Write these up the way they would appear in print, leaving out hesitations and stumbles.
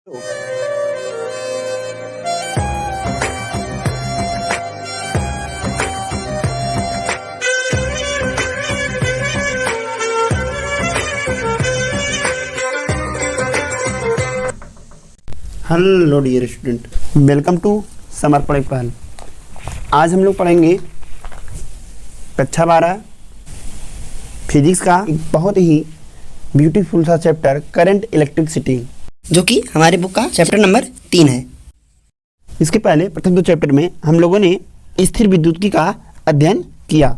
Hello dear student, welcome to summer पढ़ाई पहल। आज हम लोग पढ़ेंगे कक्षा 12 फिजिक्स का एक बहुत ही ब्यूटीफुल सा चैप्टर करंट इलेक्ट्रिसिटी, जो कि हमारे बुक का चैप्टर नंबर 3 है। इसके पहले प्रथम 2 चैप्टर में हम लोगों ने स्थिर विद्युत का अध्ययन किया,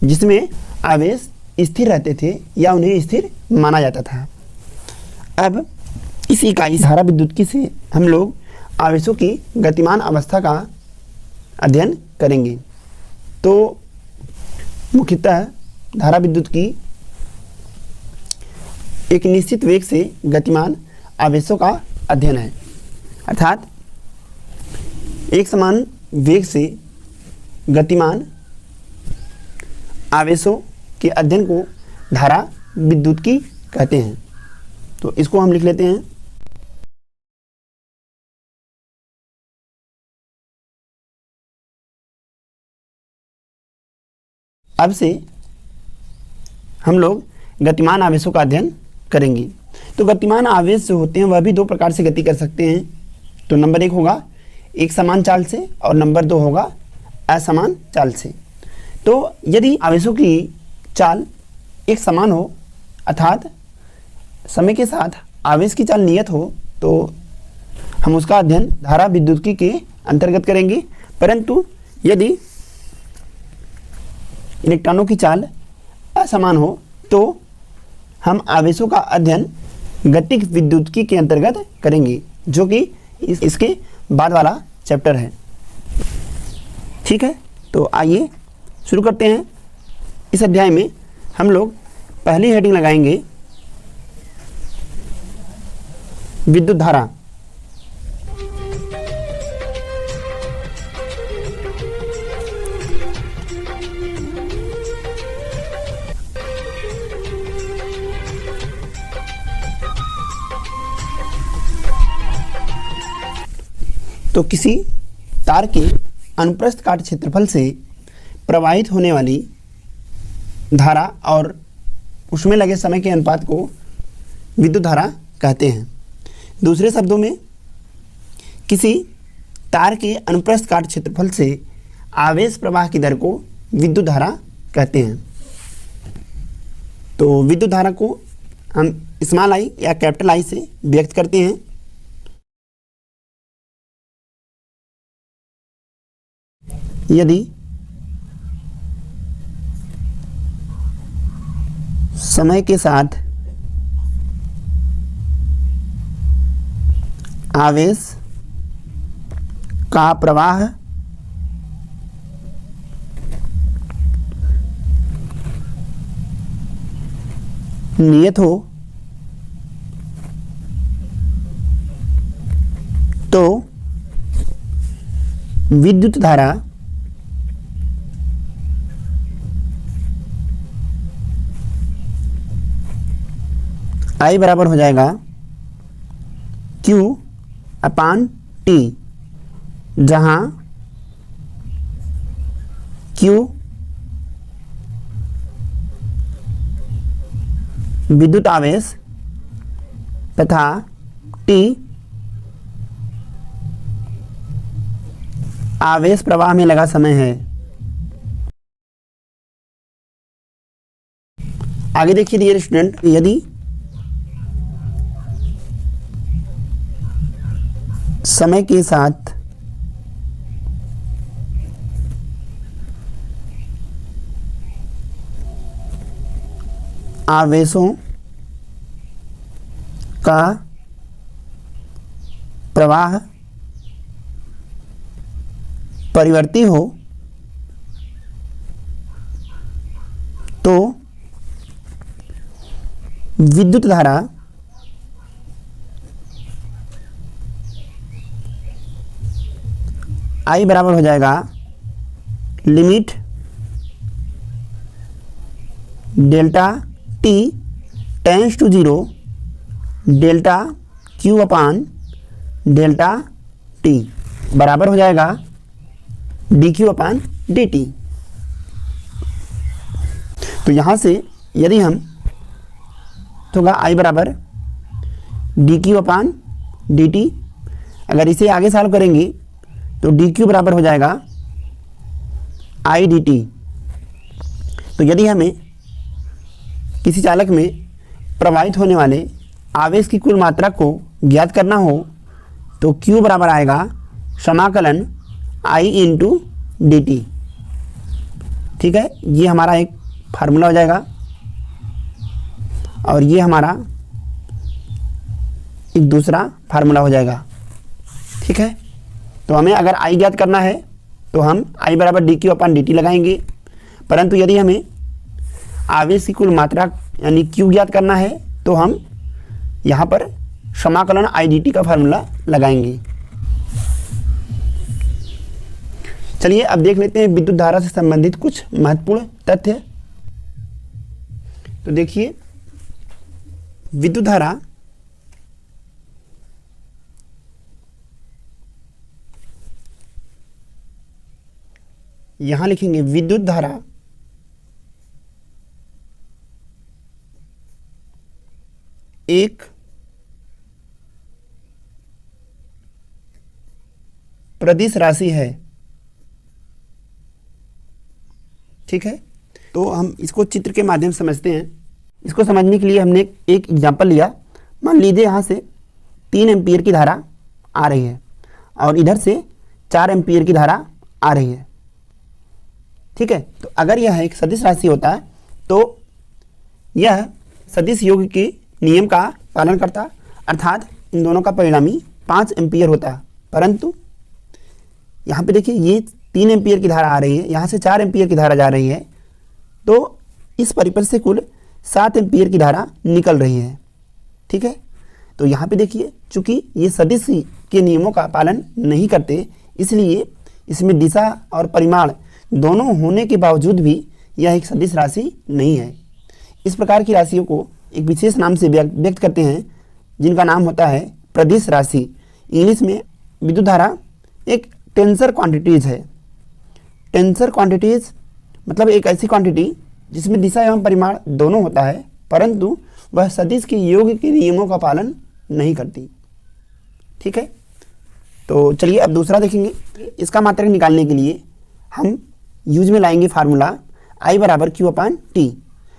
जिसमें आवेश स्थिर रहते थे या उन्हें स्थिर माना जाता था। अब इस इकाई धारा विद्युत से हम लोग आवेशों की गतिमान अवस्था का अध्ययन करेंगे। तो मुख्यतः धारा विद्युत की एक निश्चित वेग से गतिमान आवेशों का अध्ययन है, अर्थात एक समान वेग से गतिमान आवेशों के अध्ययन को धारा विद्युत की कहते हैं। तो इसको हम लिख लेते हैं। अब से हम लोग गतिमान आवेशों का अध्ययन करेंगे। तो गतिमान आवेश जो होते हैं वह भी 2 प्रकार से गति कर सकते हैं। तो नंबर 1 होगा एक समान चाल से और नंबर 2 होगा असमान चाल से। तो यदि आवेशों की चाल एक समान हो, अर्थात समय के साथ आवेश की चाल नियत हो, तो हम उसका अध्ययन धारा विद्युत के अंतर्गत करेंगे। परंतु यदि इलेक्ट्रॉनों की चाल असमान हो तो हम आवेशों का अध्ययन गतिक विद्युतिकी के अंतर्गत करेंगे, जो कि इसके बाद वाला चैप्टर है। ठीक है, तो आइए शुरू करते हैं। इस अध्याय में हम लोग पहली हेडिंग लगाएंगे विद्युत धारा। तो किसी तार के अनुप्रस्थ काट क्षेत्रफल से प्रवाहित होने वाली धारा और उसमें लगे समय के अनुपात को विद्युत धारा कहते हैं। दूसरे शब्दों में, किसी तार के अनुप्रस्थ काट क्षेत्रफल से आवेश प्रवाह की दर को विद्युत धारा कहते हैं। तो विद्युत धारा को हम स्मॉल आई या कैपिटल आई से व्यक्त करते हैं। यदि समय के साथ आवेश का प्रवाह नियत हो तो विद्युत धारा I बराबर हो जाएगा Q/T, जहां Q विद्युत आवेश तथा T आवेश प्रवाह में लगा समय है। आगे देखिए डियर स्टूडेंट, यदि समय के साथ आवेशों का प्रवाह परिवर्ती हो तो विद्युत धारा I बराबर हो जाएगा limit delta t tends to 0 delta Q upon delta T बराबर हो जाएगा dQ अपान dt। तो यहाँ से यदि हम तो होगा I बराबर dQ अपान dt। अगर इसे आगे सॉल्व करेंगे तो dQ बराबर हो जाएगा I dt। तो यदि हमें किसी चालक में प्रवाहित होने वाले आवेश की कुल मात्रा को ज्ञात करना हो तो Q बराबर आएगा समाकलन I इंटू dt। ठीक है, ये हमारा एक फार्मूला हो जाएगा और ये हमारा एक दूसरा फार्मूला हो जाएगा। ठीक है, तो हमें अगर I ज्ञात करना है तो हम I बराबर dQ अपान dt लगाएंगे, परंतु यदि हमें आवेश की कुल मात्रा यानी Q ज्ञात करना है तो हम यहाँ पर समाकलन I dt का फार्मूला लगाएंगे। चलिए अब देख लेते हैं विद्युत धारा से संबंधित कुछ महत्वपूर्ण तथ्य। तो देखिए, विद्युत धारा यहां लिखेंगे विद्युत धारा एक प्रदिश राशि है। ठीक है, तो हम इसको चित्र के माध्यम से समझते हैं। इसको समझने के लिए हमने एक एग्जांपल लिया। मान लीजिए यहाँ से 3 एम्पीयर की धारा आ रही है और इधर से 4 एम्पीयर की धारा आ रही है। ठीक है, तो अगर यह एक सदिश राशि होता है तो यह सदिश योग के नियम का पालन करता, अर्थात इन दोनों का परिणामी 5 एम्पीयर होता है। परंतु यहाँ पे देखिए, ये 3 एम्पीयर की धारा आ रही है, यहाँ से 4 एम्पीयर की धारा जा रही है, तो इस परिपथ से कुल 7 एम्पीयर की धारा निकल रही है। ठीक है, तो यहाँ पे देखिए, चूंकि ये सदिश के नियमों का पालन नहीं करते, इसलिए इसमें दिशा और परिमाण दोनों होने के बावजूद भी यह एक सदिश राशि नहीं है। इस प्रकार की राशियों को एक विशेष नाम से व्यक्त करते हैं, जिनका नाम होता है प्रदिश राशि। इंग्लिश में विद्युत धारा एक टेंसर क्वांटिटीज है। टेंसर क्वांटिटीज मतलब एक ऐसी क्वांटिटी जिसमें दिशा एवं परिमाण दोनों होता है, परंतु वह सदिश के योग के नियमों का पालन नहीं करती। ठीक है, तो चलिए अब दूसरा देखेंगे। इसका मात्रक निकालने के लिए हम यूज में लाएंगे फार्मूला I बराबर Q अपान T।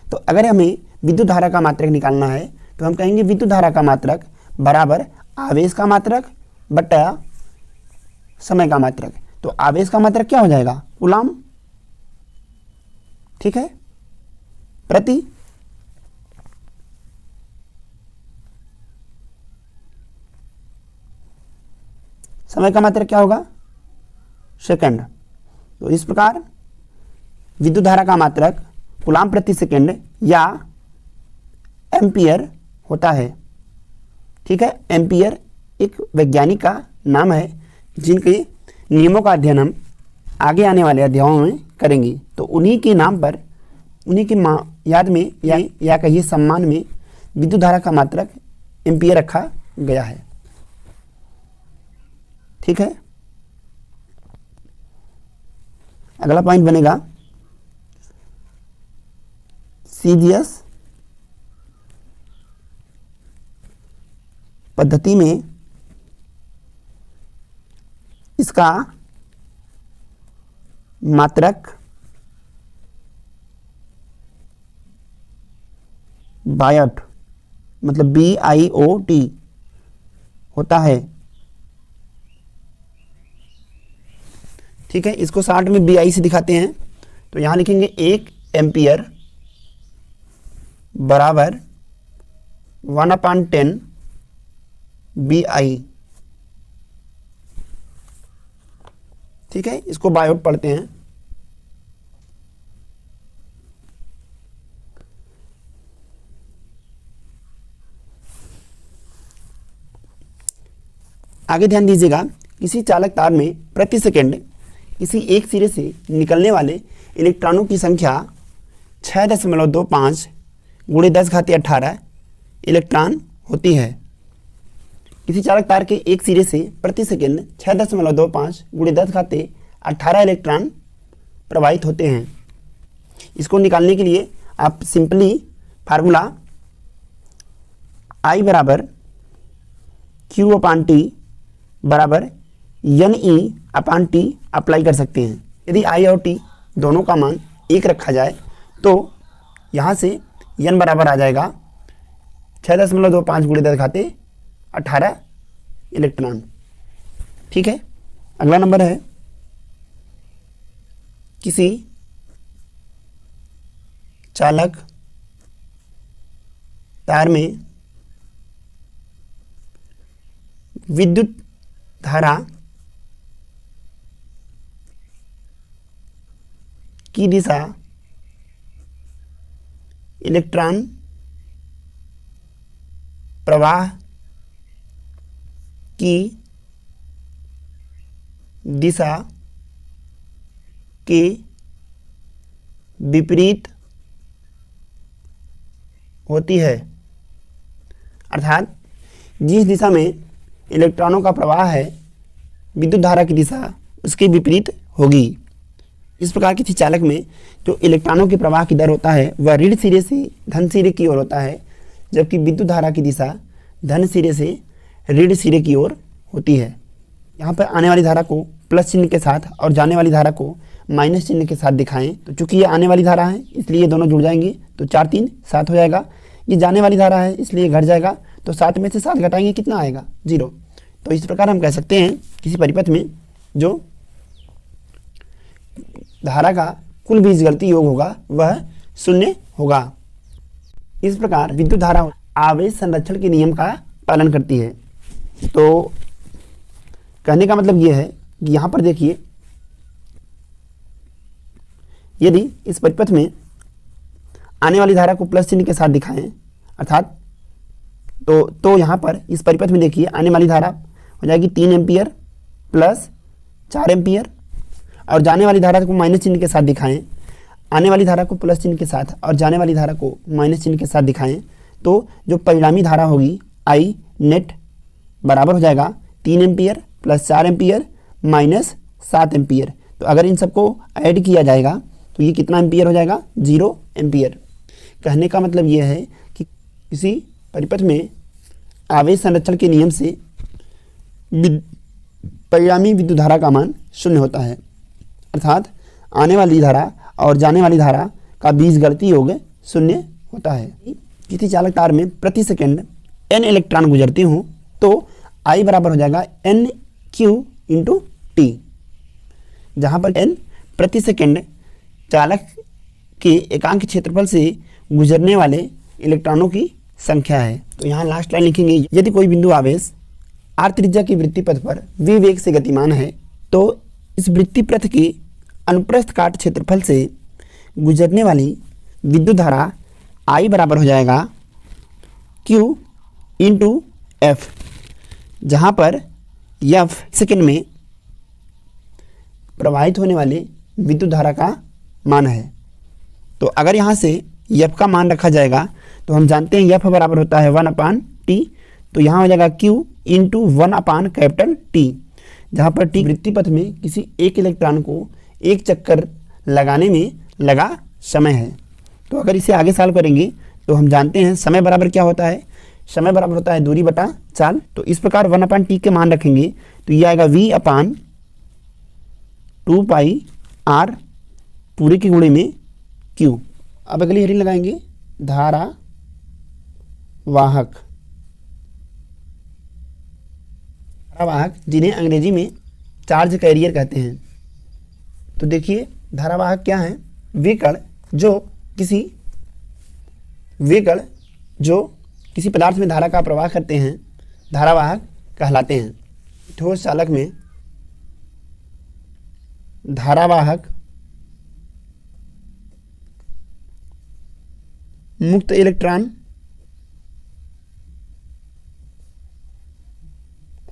तो अगर हमें विद्युत धारा का मात्रक निकालना है तो हम कहेंगे विद्युत धारा का मात्रक बराबर आवेश का मात्रक बटा समय का मात्रक। तो आवेश का मात्रक क्या हो जाएगा? कूलम। ठीक है, प्रति समय का मात्रक क्या होगा? सेकंड। तो इस प्रकार विद्युत धारा का मात्रक कूलम प्रति सेकंड या एम्पियर होता है। ठीक है, एम्पियर एक वैज्ञानिक का नाम है जिनके नियमों का अध्ययन हम आगे आने वाले अध्यायों में करेंगे। तो उन्हीं के नाम पर, उन्हीं के याद में या कहिए सम्मान में विद्युत धारा का मात्रक एम्पियर रखा गया है। ठीक है, अगला पॉइंट बनेगा सीजीएस पद्धति में इसका मात्रक बायोट मतलब BIOT होता है। ठीक है, इसको शॉर्ट में BI से दिखाते हैं। तो यहां लिखेंगे 1 एम्पियर बराबर 1/10 BI। ठीक है, इसको बायोट पढ़ते हैं। आगे ध्यान दीजिएगा, किसी चालक तार में प्रति सेकंड किसी एक सिरे से निकलने वाले इलेक्ट्रॉनों की संख्या 6.25 × 10⁻18 इलेक्ट्रॉन होती है। किसी चालक तार के एक सिरे से प्रति सेकंड 6.25 गुणे 10⁻18 इलेक्ट्रॉन प्रवाहित होते हैं। इसको निकालने के लिए आप सिंपली फार्मूला I बराबर Q/T बराबर NE/T अप्लाई कर सकते हैं। यदि I और T दोनों का मान 1 रखा जाए तो यहाँ से N बराबर आ जाएगा 6.25 गुणे 10⁻18 इलेक्ट्रॉन। ठीक है, अगला नंबर है किसी चालक तार में विद्युत धारा की दिशा इलेक्ट्रॉन प्रवाह की दिशा के विपरीत होती है, अर्थात जिस दिशा में इलेक्ट्रॉनों का प्रवाह है विद्युत धारा की दिशा उसके विपरीत होगी। इस प्रकार किसी चालक में जो इलेक्ट्रॉनों के प्रवाह की दर होता है वह ऋण सिरे से धन सिरे की ओर होता है, जबकि विद्युत धारा की दिशा धन सिरे से ऋण सिरे की ओर होती है। यहाँ पर आने वाली धारा को प्लस चिन्ह के साथ और जाने वाली धारा को माइनस चिन्ह के साथ दिखाएं तो चूंकि ये आने वाली धारा है इसलिए ये दोनों जुड़ जाएंगे तो 4 3 7 हो जाएगा। ये जाने वाली धारा है इसलिए घट जाएगा तो 7 में से 7 घटाएंगे कितना आएगा 0। तो इस प्रकार हम कह सकते हैं किसी परिपथ में जो धारा का कुल बीजगणितीय योग होगा वह 0 होगा। इस प्रकार विद्युत धारा आवेश संरक्षण के नियम का पालन करती है। तो कहने का मतलब यह है कि यहाँ पर देखिए यदि इस परिपथ में आने वाली धारा को प्लस चिन्ह के साथ दिखाएं अर्थात तो यहाँ पर इस परिपथ में देखिए आने वाली धारा हो जाएगी 3 एम्पियर प्लस 4 एम्पियर और जाने वाली धारा को माइनस चिन्ह के साथ दिखाएं, आने वाली धारा को प्लस चिन्ह के साथ और जाने वाली धारा को माइनस चिन्ह के साथ दिखाएं तो जो परिणामी धारा होगी आई नेट बराबर हो जाएगा 3 ampere plus 4 ampere minus 7 ampere. तो अगर इन सबको ऐड किया जाएगा तो ये कितना एम्पियर हो जाएगा 0 एम्पियर। कहने का मतलब यह है कि किसी परिपथ में आवेश संरक्षण के नियम से परिणामी विद्युत धारा का मान 0 होता है, अर्थात आने वाली धारा और जाने वाली धारा का बीजगणितीय योग 0 होता है। किसी चालक तार में प्रति सेकंड n इलेक्ट्रॉन गुजरते हों तो I बराबर हो जाएगा NQ/T, जहाँ पर n प्रति सेकंड चालक के एकांक क्षेत्रफल से गुजरने वाले इलेक्ट्रॉनों की संख्या है। तो यहाँ लास्ट लाइन लिखेंगे यदि कोई बिंदु आवेश r त्रिज्या की वृत्ति पथ पर v वेग से गतिमान है तो इस वृत्ति पथ के अनुप्रस्थ काट क्षेत्रफल से गुजरने वाली विद्युत धारा I बराबर हो जाएगा Q/F, जहाँ पर F सेकंड में प्रवाहित होने वाले विद्युत धारा का मान है। तो अगर यहाँ से F का मान रखा जाएगा तो हम जानते हैं F बराबर होता है 1/T, तो यहाँ हो जाएगा Q/1/T, जहाँ पर T वृत्ति पथ में किसी एक इलेक्ट्रॉन को एक चक्कर लगाने में लगा समय है। तो अगर इसे आगे सॉल्व करेंगे तो हम जानते हैं समय बराबर क्या होता है, समय बराबर होता है दूरी बटा चाल। तो इस प्रकार 1/T के मान रखेंगे तो ये आएगा V/2πr पूरे के गुणे में Q। अब अगली हेडिंग लगाएंगे धारा वाहक। धारावाहक जिन्हें अंग्रेजी में चार्ज कैरियर कहते हैं। तो देखिए धारावाहक क्या है, वे कण जो किसी पदार्थ में धारा का प्रवाह करते हैं धारावाहक कहलाते हैं। ठोस चालक में धारावाहक मुक्त इलेक्ट्रॉन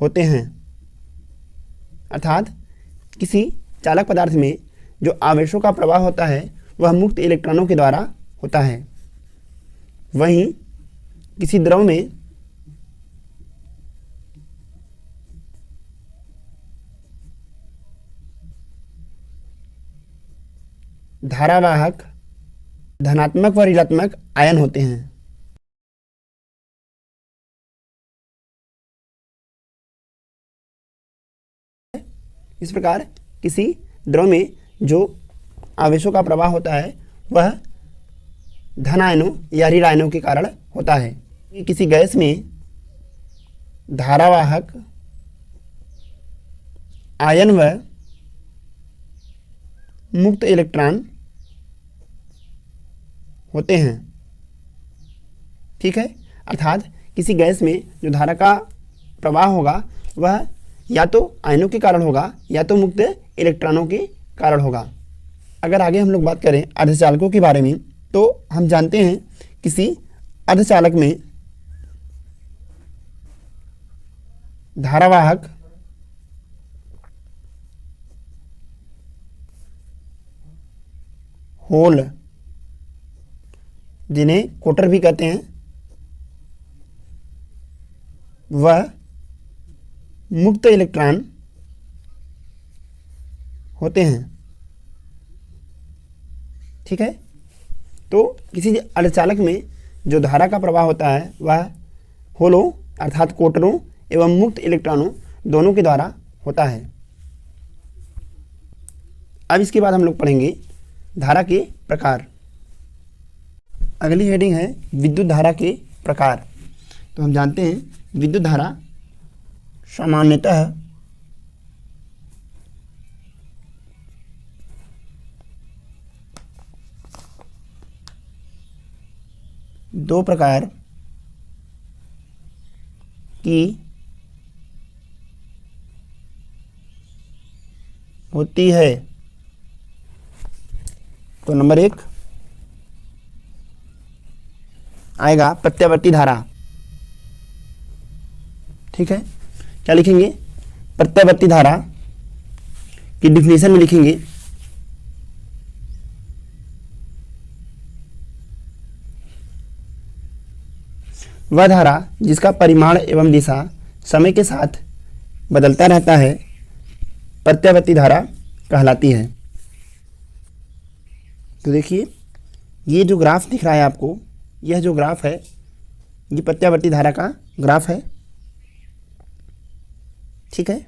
होते हैं, अर्थात किसी चालक पदार्थ में जो आवेशों का प्रवाह होता है वह मुक्त इलेक्ट्रॉनों के द्वारा होता है। वहीं किसी द्रव में धारावाहक धनात्मक व ऋणात्मक आयन होते हैं। इस प्रकार किसी द्रव में जो आवेशों का प्रवाह होता है वह धन आयनों या ऋण आयनों के कारण होता है। किसी गैस में धारावाहक आयन व मुक्त इलेक्ट्रॉन होते हैं। ठीक है, अर्थात किसी गैस में जो धारा का प्रवाह होगा वह या तो आयनों के कारण होगा या तो मुक्त इलेक्ट्रॉनों के कारण होगा। अगर आगे हम लोग बात करें अर्धचालकों के बारे में तो हम जानते हैं किसी अर्धचालक में धारावाहक होल, जिन्हें कोटर भी कहते हैं, वह मुक्त इलेक्ट्रॉन होते हैं। ठीक है, तो किसी अर्धचालक में जो धारा का प्रवाह होता है वह होलों अर्थात कोटरों एवं मुक्त इलेक्ट्रॉनों दोनों के द्वारा होता है। अब इसके बाद हम लोग पढ़ेंगे धारा के प्रकार। अगली हेडिंग है विद्युत धारा के प्रकार। तो हम जानते हैं विद्युत धारा सामान्यतः दो प्रकार की होती है। तो नंबर 1 आएगा प्रत्यावर्ती धारा। ठीक है, क्या लिखेंगे? प्रत्यावर्ती धारा की डिफिनेशन में लिखेंगे वह धारा जिसका परिमाण एवं दिशा समय के साथ बदलता रहता है प्रत्यावर्ती धारा कहलाती है। तो देखिए ये जो ग्राफ दिख रहा है आपको, यह जो ग्राफ है ये प्रत्यावर्ती धारा का ग्राफ है। ठीक है,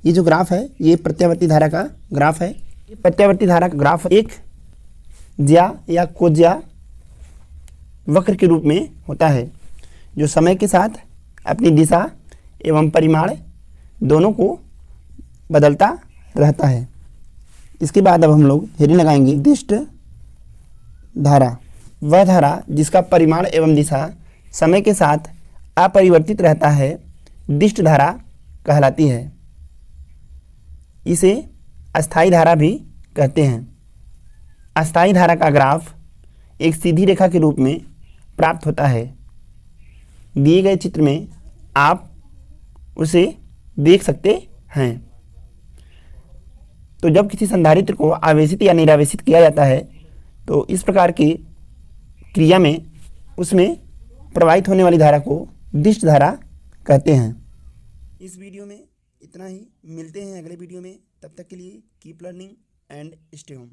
ये जो ग्राफ है ये प्रत्यावर्ती धारा का ग्राफ है। ये प्रत्यावर्ती धारा का ग्राफ एक ज्या या कोज्या वक्र के रूप में होता है जो समय के साथ अपनी दिशा एवं परिमाण दोनों को बदलता रहता है। इसके बाद अब हम लोग हेडिंग लगाएंगे दिष्ट धारा। वह धारा जिसका परिमाण एवं दिशा समय के साथ अपरिवर्तित रहता है दिष्ट धारा कहलाती है। इसे अस्थायी धारा भी कहते हैं। अस्थायी धारा का ग्राफ एक सीधी रेखा के रूप में प्राप्त होता है। दिए गए चित्र में आप उसे देख सकते हैं। तो जब किसी संधारित्र को आवेशित या निरावेशित किया जाता है तो इस प्रकार की क्रिया में उसमें प्रवाहित होने वाली धारा को दिष्ट धारा कहते हैं। इस वीडियो में इतना ही, मिलते हैं अगले वीडियो में। तब तक के लिए keep learning and stay home.